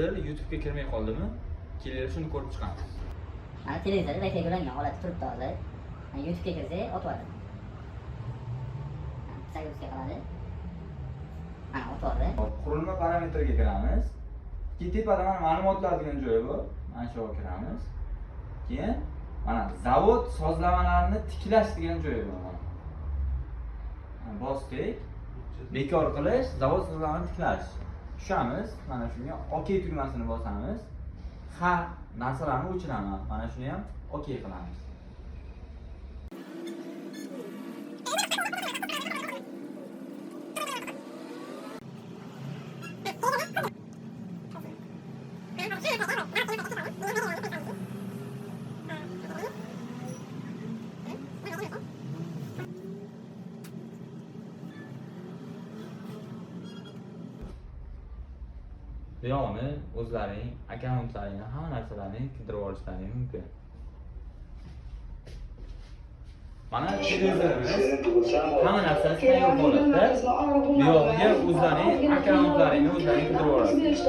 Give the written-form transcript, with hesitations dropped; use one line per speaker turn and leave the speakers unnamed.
televizor YouTube'ga kirmay qoldimi? Kelinglar shuni ko'rib chiqamiz.
Mana televizorda Wi-Fi ulangan holatda turibdi hozir. YouTube'ga kirsak o'tadi. Sayyohga qiladi. Mana o'tadi.
Qurilma parametriga kiramiz. Keyin tepada mana ma'lumotlar degan joyi bor. Mana shu yerga kiramiz. Keyin mana zavod sozlamalarini tiklash degan joyi bor mana. Bosdik. Bekor qilish, zavod sozlamalarini tiklash. Tushamiz. Mana shunga OK tugmasini bosamiz. Ha, narsalarni o'chiraman. Mana shuni ham OK qilamiz. Bu yog'ini o'zlaring akkauntlaringni hamma narsalaringni kirdirib olishlaring mumkin. Mana televizorimiz hamma narsasi tayyor holatda. Bu yog'iga o'zlaring akkauntlaringni o'zlaring kirdirib olasiz.